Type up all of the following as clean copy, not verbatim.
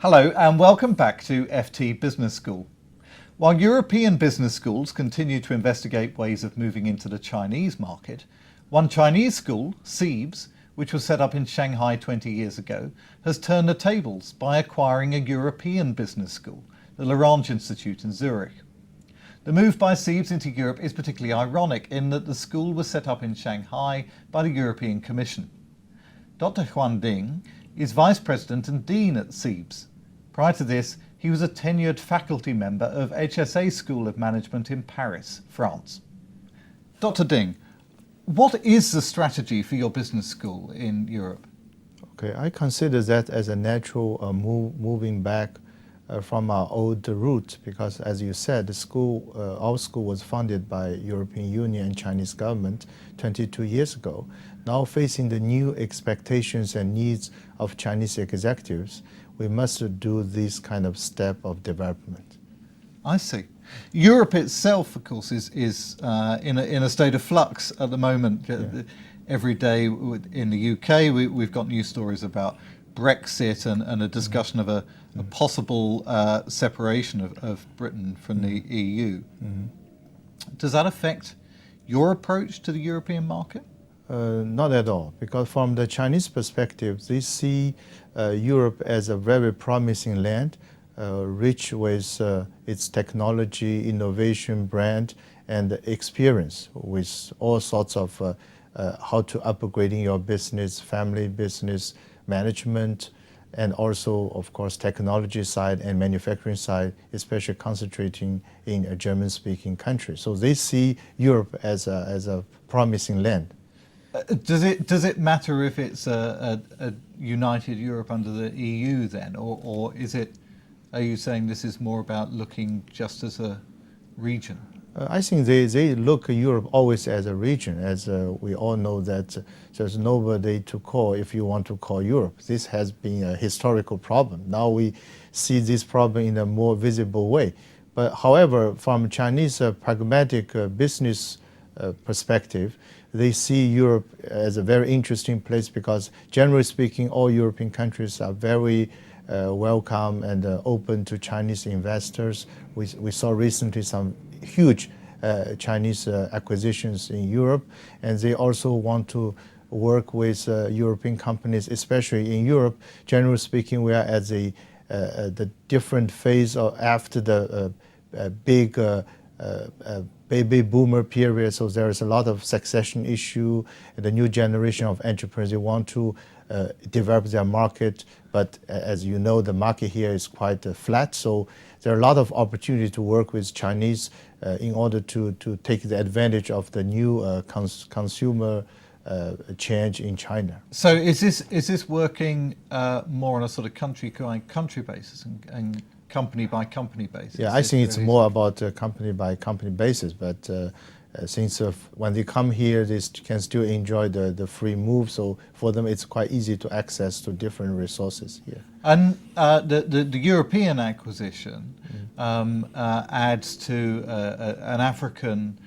Hello and welcome back to FT Business School. While European business schools continue to investigate ways of moving into the Chinese market, one Chinese school, Ceibs, which was set up in Shanghai 20 years ago, has turned the tables by acquiring a European business school, the L'Orange Institute in Zurich. The move by Ceibs into Europe is particularly ironic in that the school was set up in Shanghai by the European Commission. Dr. Yuan Ding is Vice President and Dean at Ceibs. Prior to this, he was a tenured faculty member of HSA School of Management in Paris, France. Dr. Ding, what is the strategy for your business school in Europe? Okay, I consider that as a natural moving back from our old route because, as you said, our school was funded by European Union and Chinese government 22 years ago. Now facing the new expectations and needs of Chinese executives, we must do this kind of step of development. I see. Europe itself, of course, is in a state of flux at the moment. Yeah. Every day in the UK, we've got news stories about Brexit and a discussion of a possible separation of Britain from the EU. Does that affect your approach to the European market? Not at all, because from the Chinese perspective, they see Europe as a very promising land, rich with its technology, innovation, brand, and experience with all sorts of how to upgrading your business, family business, management, and also, of course, technology side and manufacturing side, especially concentrating in a German-speaking country. So they see Europe as a promising land. Does it matter if it's a united Europe under the EU then, or are you saying this is more about looking just as a region? I think they look at Europe always as a region, as we all know that there's nobody to call if you want to call Europe. This has been a historical problem. Now we see this problem in a more visible way. But however, from Chinese pragmatic business perspective, they see Europe as a very interesting place because, generally speaking, all European countries are very welcome and open to Chinese investors. We saw recently some huge Chinese acquisitions in Europe, and they also want to work with European companies, especially in Europe. Generally speaking, we are at the different phase after the big baby boomer period, so there is a lot of succession issue. The new generation of entrepreneurs, they want to develop their market, but as you know, the market here is quite flat, so there are a lot of opportunity to work with Chinese in order to take the advantage of the new consumer change in China. So is this working more on a sort of country by country basis and company by company basis? Yeah, I think it's more about company by company basis, but since when they come here, they can still enjoy the free move, so for them it's quite easy to access to different resources here. And the European acquisition adds to an African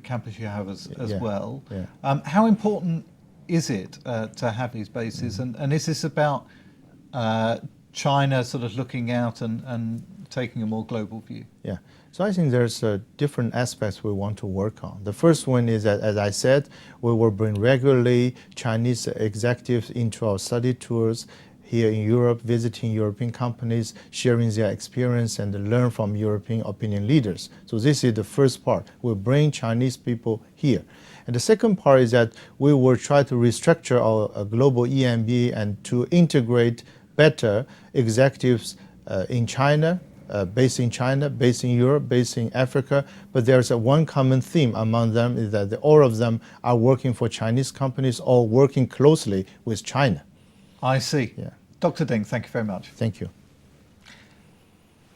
campus you have as well. Yeah. How important is it to have these bases, and is this about China sort of looking out and taking a more global view? Yeah, so I think there's different aspects we want to work on. The first one is that, as I said, we will bring regularly Chinese executives into our study tours here in Europe, visiting European companies, sharing their experience and learn from European opinion leaders. So this is the first part. We'll bring Chinese people here. And the second part is that we will try to restructure our global EMB and to integrate better executives in China, based in China, based in Europe, based in Africa. But there's one common theme among them is that all of them are working for Chinese companies or working closely with China. I see. Yeah. Dr. Ding, thank you very much. Thank you.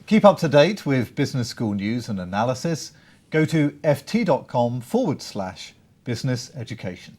Keep up to date with business school news and analysis. Go to ft.com/business education.